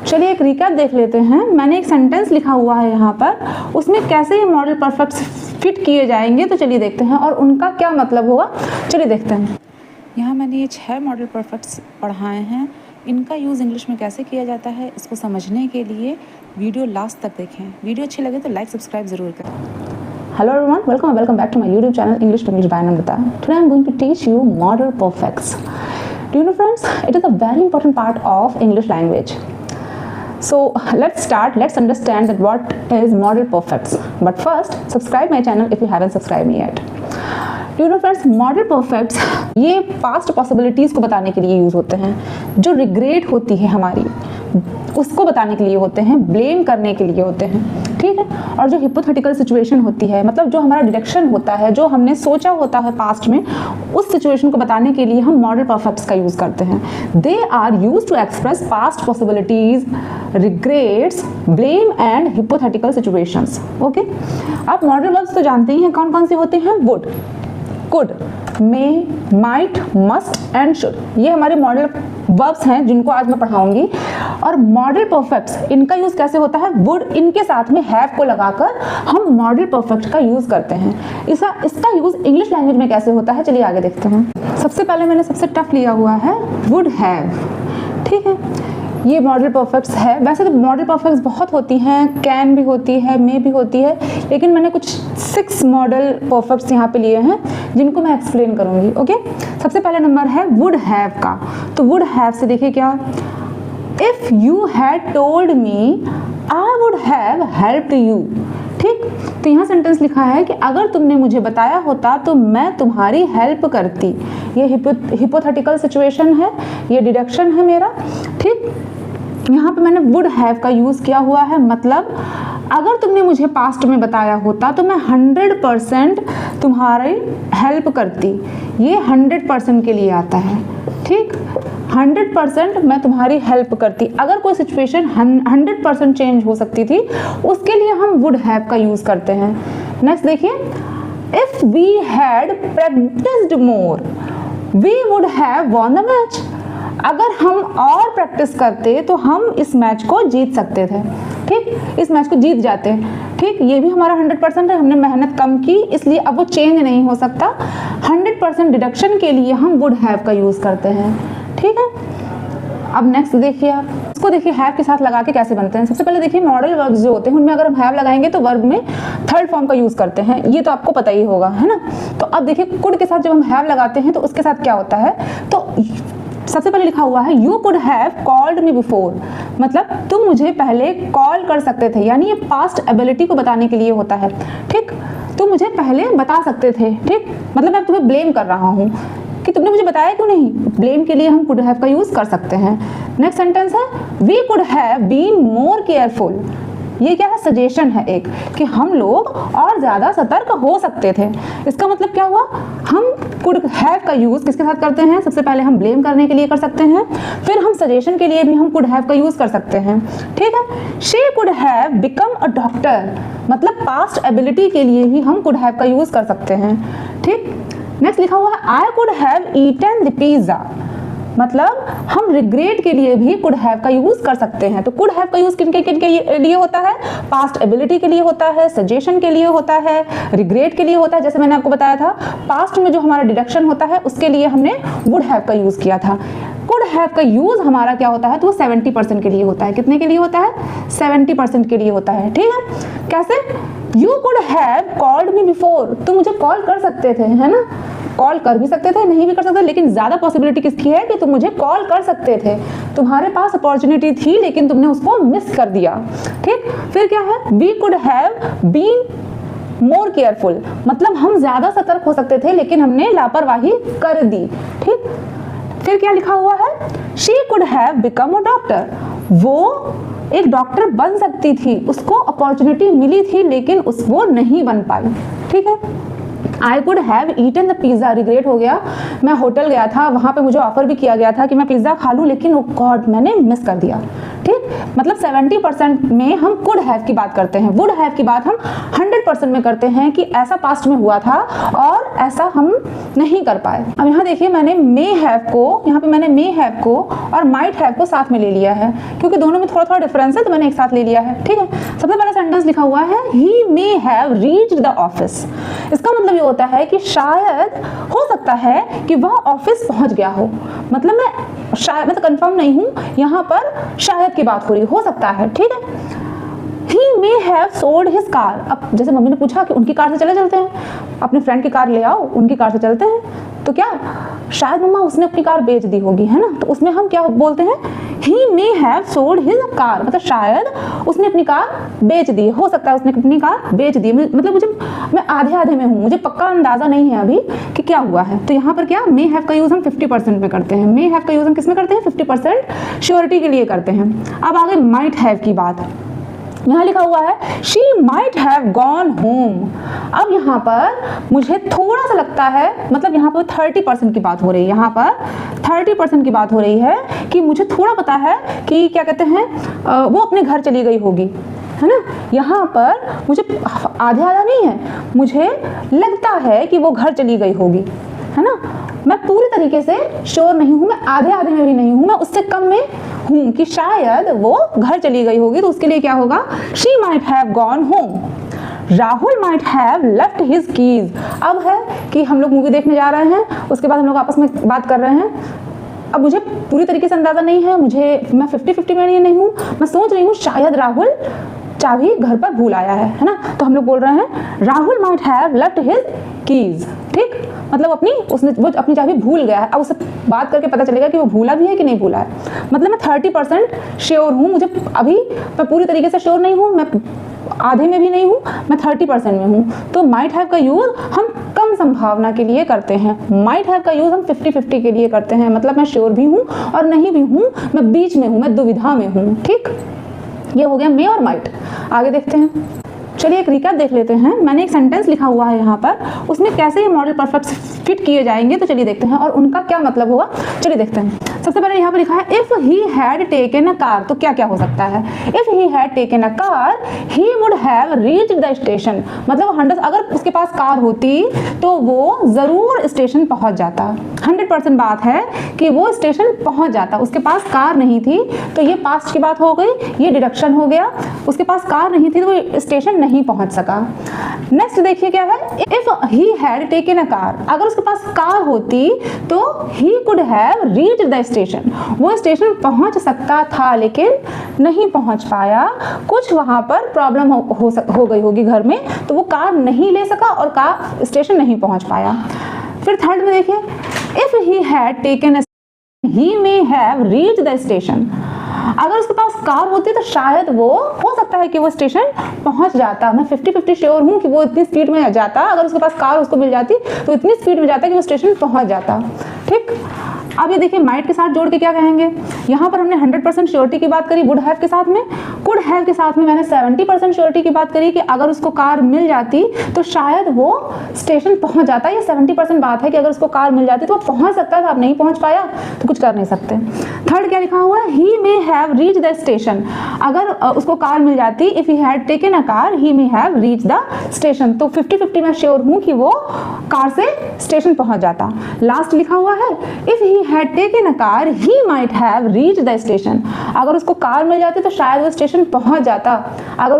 चलिए एक रिकैप देख लेते हैं। मैंने एक सेंटेंस लिखा हुआ है यहाँ पर, उसमें कैसे ये मॉडल परफेक्ट्स फिट किए जाएंगे तो चलिए देखते हैं, और उनका क्या मतलब होगा चलिए देखते हैं। यहाँ मैंने ये 6 मॉडल परफेक्ट्स पढ़ाए हैं। इनका यूज़ इंग्लिश में कैसे किया जाता है इसको समझने के लिए वीडियो लास्ट तक देखें। वीडियो अच्छी लगे तो लाइक सब्सक्राइब ज़रूर करें। Hello everyone, welcome back to my YouTube channel English to English by Namrata. Today I am going to teach you modal perfects. Do you know friends, it is a very important part of English language. So let's start, let's understand that what is modal perfects. But first, subscribe my channel if you haven't subscribed me yet. Do you know friends, modal perfects ये past possibilities को बताने के लिए use होते हैं। जो regret होती है हमारी उसको बताने के लिए होते हैं, ब्लेम करने के लिए होते हैं, ठीक है। और जो हिपोथेटिकल सिचुएशन होती है, मतलब जो हमारा डिरेक्शन होता है, जो हमने सोचा होता है पास्ट में, उस सिचुएशन को बताने के लिए हम मॉडल परफेक्ट्स का यूज करते हैं। They are used to express past possibilities, regrets, blame and hypothetical situations. Okay, आप मॉडल वर्ब्स तो जानते ही हैं कौन कौन से होते हैं। Would, could, may, might, must and should, ये हमारे मॉडल वर्ब्स हैं जिनको आज मैं पढ़ाऊंगी। और मॉडल परफेक्ट्स, इनका यूज कैसे होता है, वुड इनके साथ में हैव को लगाकर हम मॉडल परफेक्ट का यूज करते हैं। इसका यूज इंग्लिश लैंग्वेज में कैसे होता है चलिए आगे देखते हैं। सबसे पहले मैंने सबसे टफ लिया हुआ है वुड हैव, ठीक है। ये मॉडल परफेक्ट्स है। वैसे तो मॉडल परफेक्ट्स बहुत होती हैं, कैन भी होती है, मे भी होती है, लेकिन मैंने कुछ 6 मॉडल परफेक्ट्स यहाँ पे लिए हैं जिनको मैं एक्सप्लेन करूँगी। ओके, सबसे पहला नंबर है वुड हैव का। तो वुड हैव से देखिए क्या, if you had told me I would have helped you, ठीक। तो यहाँ सेंटेंस लिखा है कि अगर तुमने मुझे बताया होता तो मैं तुम्हारी हेल्प करती। ये हिपोथेटिकल सिचुएशन है, ये डिडक्शन है मेरा, ठीक। यहाँ पे मैंने वुड हैव का यूज किया हुआ है, मतलब अगर तुमने मुझे पास्ट में बताया होता तो मैं 100% तुम्हारी हेल्प करती। ये 100% के लिए आता है, ठीक। 100% मैं तुम्हारी हेल्प करती। अगर कोई सिचुएशन 100% चेंज हो सकती थी उसके लिए हम वुड हैव का यूज करते हैं। नेक्स्ट देखिए, if we had practised more we would have won the match. अगर हम और प्रैक्टिस करते तो हम इस मैच को जीत सकते थे, ठीक। इस मैच को जीत जाते, ठीक। ये भी हमारा 100% है, हमने मेहनत कम की इसलिए अब वो चेंज नहीं हो सकता। 100% डिडक्शन के लिए हम वुड हैव का यूज करते हैं, ठीक है। अब नेक्स्ट देखिए, आप इसको देखिए हैव के साथ लगा के कैसे बनते हैं। सबसे पहले देखिए मॉडल वर्ब्स जो होते हैं उनमें अगर हम हैव लगाएंगे तो वर्ब में थर्ड फॉर्म का यूज करते हैं, ये तो आपको पता ही होगा, है ना। तो अब देखिए कुड के साथ जब हम हैव लगाते हैं तो उसके साथ क्या होता है, तो सबसे पहले लिखा हुआ है you could have called me before, मतलब तुम मुझे पहले कॉल कर सकते थे, यानी ये पास्ट एबिलिटी को बताने के लिए होता है, ठीक। तुम मुझे पहले बता सकते थे, ठीक। मतलब मैं तुम्हें ब्लेम कर रहा हूँ कि तुमने मुझे बताया क्यों नहीं। ब्लेम के लिए हम कुड हैव का यूज कर सकते हैं। नेक्स्ट सेंटेंस है we could have been more careful. ये क्या है, सजेशन है एक, कि हम लोग और ज्यादा सतर्क हो सकते थे। इसका मतलब क्या हुआ, हम कुड हैव का यूज किसके साथ करते हैं, सबसे पहले हम ब्लेम करने के लिए कर सकते हैं, फिर हम सजेशन के लिए भी हम कुड हैव का यूज कर सकते हैं, ठीक है। She could have become a doctor, मतलब पास्ट एबिलिटी के लिए भी हम कुड हैव का यूज कर सकते हैं, ठीक। नेक्स्ट लिखा हुआ है I could have eaten the pizza, मतलब हम रिग्रेट के लिए भी कुड हैव का यूज कर सकते हैं। तो कुड हैव का यूज किनके लिए होता है, पास्ट एबिलिटी के लिए होता है, सजेशन के लिए होता है, रिग्रेट के लिए होता है। जैसे मैंने आपको बताया था पास्ट में जो हमारा डिडक्शन होता है उसके लिए हमने वुड हैव का यूज किया था। कुड हैव का यूज हमारा क्या होता है, तो वो 70% के लिए होता है। कितने के लिए होता है, 70% के लिए होता है, ठीक है। कैसे, you could have called me before, तुम मुझे कॉल कर सकते थे, है ना। कॉल कर भी सकते थे, नहीं भी कर सकते, लेकिन ज्यादा पॉसिबिलिटी किसकी है कि तुम मुझे कॉल कर सकते थे। तुम्हारे पास अपॉर्चुनिटी थी लेकिन तुमने उसको मिस कर दिया, ठीक। फिर क्या है, we could have been more careful, मतलब हम ज्यादा सतर्क हो सकते थे लेकिन हमने लापरवाही कर दी, ठीक। फिर क्या लिखा हुआ है, she could have become a doctor, वो एक डॉक्टर बन सकती थी, उसको अपॉर्चुनिटी मिली थी लेकिन वो नहीं बन पाई, ठीक है। I could have eaten the pizza, regret हो गया, मैं होटल गया था, वहां पे मुझे ऑफर भी किया गया था कि मैं पिज्जा खा लूं लेकिन गॉड मैंने मिस कर दिया, ठीक, मतलब 70% में हम कुड हैव की बात करते हैं, वुड हैव की बात हम 100% में करते हैं कि ऐसा पास्ट में हुआ था और ऐसा हम नहीं कर पाए। अब यहाँ देखिए मैंने मे हैव को, यहाँ पे मैंने मे हैव को और माइट हैव को साथ में ले लिया है क्योंकि दोनों में थोड़ा थोड़ा डिफरेंस है तो मैंने एक साथ ले लिया है। ठीक है, सबसे पहला सेंटेंस लिखा हुआ है he may have reached the office. इसका मतलब ये होता है कि शायद हो सकता है कि वह ऑफिस पहुंच गया हो, मतलब मैं शायद, मैं तो कंफर्म नहीं हूं, यहाँ पर शायद की बात हो रही, हो सकता है। ठीक है, He may have sold his car। अब जैसे मम्मी ने पूछा कि उनकी कार से चलते हैं, अपने फ्रेंड की कार ले आओ, उनकी कार से चलते हैं, तो क्या शायद मम्मा उसने अपनी कार बेच दी होगी, है ना, तो उसमें हम क्या बोलते हैं He may have sold his car, मतलब शायद उसने अपनी कार बेच दी, हो सकता है उसने अपनी कार बेच दी, मतलब मैं आधे आधे में हूँ, मुझे पक्का अंदाजा नहीं है अभी कि क्या हुआ है। तो यहाँ पर क्या मे हैव का यूज हम 50% में करते हैं, मे हैव का यूज हम किस में करते हैं, 50% श्योरिटी के लिए करते हैं। अब आगे माइट हैव की बात, यहाँ लिखा हुआ है she might have gone home। अब यहाँ पर मुझे थोड़ा सा लगता है, मतलब यहाँ पर 30% की बात हो रही है, यहाँ पर 30% की बात हो रही है कि मुझे थोड़ा पता है कि क्या कहते हैं वो अपने घर चली गई होगी, है ना। यहाँ पर मुझे आधा आधा नहीं है, मुझे लगता है कि वो घर चली गई होगी, है ना। मैं पूरी तरीके से श्योर नहीं हूँ, मैं आधे आधे में भी नहीं हूँ, मैं उससे कम में हूँ कि शायद वो घर चली गई होगी। तो उसके लिए क्या होगा, she might have gone home। Rahul might have left his keys। अब है कि हम लोग मूवी देखने जा रहे हैं, उसके बाद हम लोग आपस में बात कर रहे हैं। अब मुझे पूरी तरीके से अंदाजा नहीं है, मैं 50-50 में नहीं हूँ, मैं सोच रही हूँ शायद राहुल चाबी घर पर भूल आया है ना। तो हम लोग बोल रहे हैं Rahul might have left his keys. ठीक, मतलब वो अपनी चाबी भूल गया है। अब उससे बात करके पता चलेगा कि वो भूला भी है कि नहीं भूला है। मतलब मैं 30% श्योर हूँ, मुझे अभी मैं पूरी तरीके से श्योर नहीं हूँ, मैं आधे में भी नहीं हूँ, मैं 30% में हूँ। तो माइट हैव का यूज हम कम संभावना के लिए करते हैं, माइट हैव का यूज हम 50-50 के लिए करते हैं, मतलब मैं श्योर भी हूँ और नहीं भी हूँ, मैं बीच में हूँ, मैं दुविधा में हूँ। ठीक, ये हो गया मे और माइट। आगे देखते हैं, चलिए एक रिकैप देख लेते हैं। मैंने एक सेंटेंस लिखा हुआ है यहाँ पर, उसमें कैसे ये मॉडल परफेक्ट फिट किए जाएंगे, तो चलिए देखते हैं और उनका क्या मतलब होगा। चलिए देखते हैं। सबसे पहले यहाँ पर लिखा है if he had taken a car, तो क्या क्या हो सकता है। If he had taken a car he would have reached the station, मतलब अगर उसके पास कार होती तो वो जरूर स्टेशन पहुंच जाता। 100% बात है कि वो स्टेशन पहुंच जाता, उसके पास कार नहीं थी तो ये पास्ट की बात हो गई, ये डिडक्शन हो गया। उसके पास कार नहीं थी तो वो स्टेशन नहीं पहुंच सका। नेक्स्ट देखिए क्या है, if he had taken a car, अगर उसके पास कार होती तो he could have reached the station, वो स्टेशन पहुंच सकता था लेकिन नहीं पहुंच पाया, कुछ वहां पर प्रॉब्लम हो गई होगी घर में, तो वो कार नहीं ले सका और कार स्टेशन नहीं पहुंच पाया। फिर थर्ड में देखिए, if he had taken he may have reached the station, अगर उसके पास कार होती तो शायद वो हो सकता है कि वो स्टेशन पहुंच जाता। मैं 50-50 श्योर हूँ कि वो इतनी स्पीड में जाता, अगर उसके पास कार उसको मिल जाती तो इतनी स्पीड में जाता कि वो स्टेशन पहुंच जाता। ठीक, अब ये देखिए माइट के साथ जोड़ के क्या कहेंगे, यहाँ पर हमने 100% श्योरिटी की बात करी वुड हैव के साथ में, कुड हैव के साथ में मैंने 70% श्योरिटी की बात करी कि अगर उसको कार मिल जाती तो शायद वो स्टेशन पहुंच जाता। ये 70% बात है कि अगर उसको कार मिल जाती तो वो पहुंच सकता था, अब नहीं पहुंच पाया तो कुछ कर नहीं सकते। थर्ड क्या लिखा हुआ है, he may have reach the station, अगर उसको कार मिल जाती, if he had taken a car he may have reach the station, तो 50-50 मैं श्योर हूँ कि वो कार से स्टेशन पहुंच जाता। लास्ट लिखा हुआ है, if he had taken a car he might have reached the station, अगर उसको कार मिल जाती तो शायद वो स्टेशन पहुंच जाता, अगर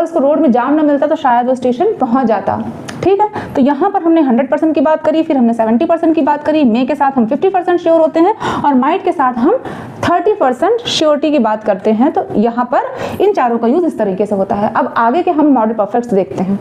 उसको रोड में जाम ना मिलता तो शायद वो स्टेशन पहुंच जाता। ठीक है, तो यहाँ पर हमने 100% की बात करी, फिर हमने 70% की बात करी, मे के साथ हम 50% श्योर होते हैं और माइट के साथ हम 30% श्योरिटी की बात करते हैं। तो यहाँ पर इन चारों का यूज इस तरीके से होता है। अब आगे के हम मॉडल परफेक्ट्स देखते हैं।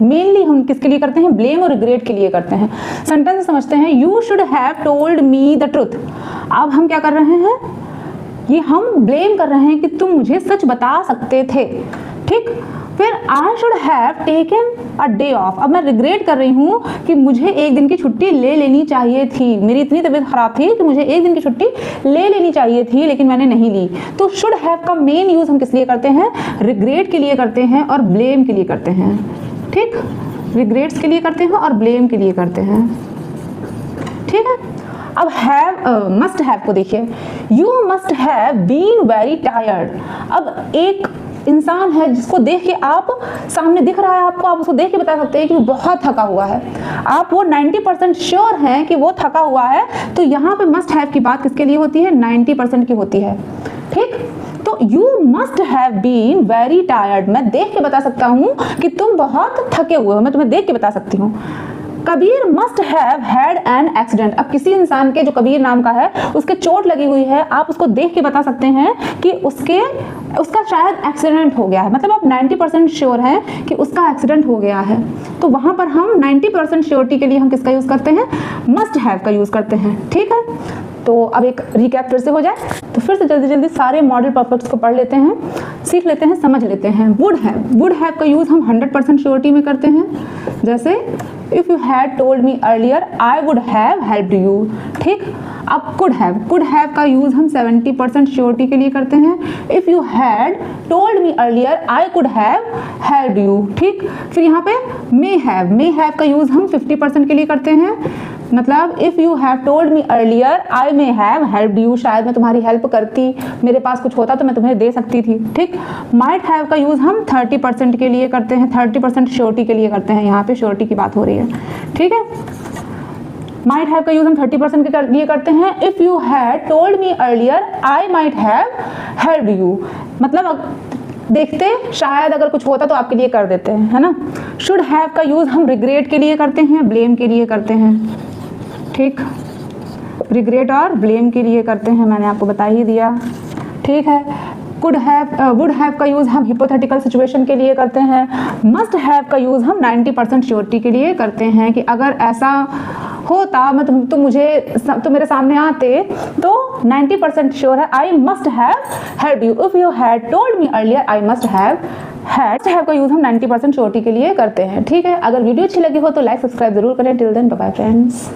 मेनली हम किसके लिए करते हैं, ब्लेम और रिग्रेट के लिए करते हैं। सेंटेंस समझते हैं, you should have told me the truth. अब हम क्या कर रहे हैं, ये हम ब्लेम कर रहे हैं कि तुम मुझे सच बता सकते थे। ठीक, फिर I should have taken a day of, अब मैं रिग्रेट कर रही हूँ कि मुझे एक दिन की छुट्टी ले लेनी चाहिए थी, मेरी इतनी तबीयत खराब थी कि मुझे एक दिन की छुट्टी ले लेनी चाहिए थी लेकिन मैंने नहीं ली। तो शुड हैव का मेन यूज हम किस लिए करते हैं, रिग्रेट के लिए करते हैं और ब्लेम के लिए करते हैं। ठीक, रिग्रेट्स के लिए करते हैं और ब्लेम के लिए करते हैं। ठीक है, अब हैव मस्ट हैव को देखिए, you must have been very tired. अब एक इंसान है जिसको देख के आप, सामने दिख रहा है आपको, आप उसको देख के बता सकते हैं कि वो बहुत थका हुआ है, आप वो 90% श्योर हैं कि वो थका हुआ है, तो यहाँ पे मस्ट हैव की बात किसके लिए होती है? 90% की होती है। ठीक, तो you must have been very tired, मैं देख के बता सकता हूँ कि तुम बहुत थके हुए हो, मैं तुम्हें देख के बता सकती हूँ। Kabir must have had an accident. अब किसी इंसान के, जो कबीर नाम का है, उसके चोट लगी हुई है, आप उसको देख के बता सकते हैं कि उसका शायद एक्सीडेंट हो गया है, मतलब आप 90% श्योर हैं कि उसका एक्सीडेंट हो गया है। तो वहां पर हम 90% श्योरिटी के लिए हम किसका यूज करते हैं? मस्ट हैव का यूज करते हैं। ठीक है, तो अब एक रिकैप फिर से हो जाए, तो फिर से जल्दी जल्दी सारे मॉडल परफेक्ट्स को पढ़ लेते हैं, सीख लेते हैं, समझ लेते हैं। वुड हैव का यूज हम 100% श्योरिटी में करते हैं, जैसे if you had told me earlier I would have helped you. ठीक, अब कुड हैव का यूज हम 70% श्योरिटी के लिए करते हैं, if you had told me earlier I could have helped you. ठीक, फिर यहाँ पे मे हैव का यूज हम 50% के लिए करते हैं, मतलब if you have told me earlier I may have helped you, शायद मैं तुम्हारी हेल्प करती, मेरे पास कुछ होता तो मैं तुम्हें दे सकती थी। ठीक, माइट हैव का यूज हम 30% के लिए करते हैं, 30% श्योरिटी के लिए करते हैं, यहाँ पे श्योरिटी की बात हो रही है। ठीक है, माइट हैव का यूज हम 30% के लिए करते हैं, if you had told me earlier I might have helped you, मतलब देखते शायद अगर कुछ होता तो आपके लिए कर देते हैं, है ना। शुड हैव का यूज हम रिग्रेट के लिए करते हैं, ब्लेम के लिए करते हैं। ठीक, रिग्रेट और ब्लेम के लिए करते हैं, मैंने आपको बता ही दिया। ठीक है, वुड हैव का यूज हम हिपोथेटिकल सिचुएशन के लिए करते हैं। मस्ट हैव का यूज हम 90% श्योरिटी के लिए करते हैं कि अगर ऐसा होता, मैं तुम मेरे सामने आते, तो 90% श्योर है I must have helped you, if you had told me earlier I must have का यूज हम 90% श्योरिटी के लिए करते हैं। ठीक है, अगर वीडियो अच्छी लगी हो तो लाइक सब्सक्राइब जरूर करें। Till then bye bye friends.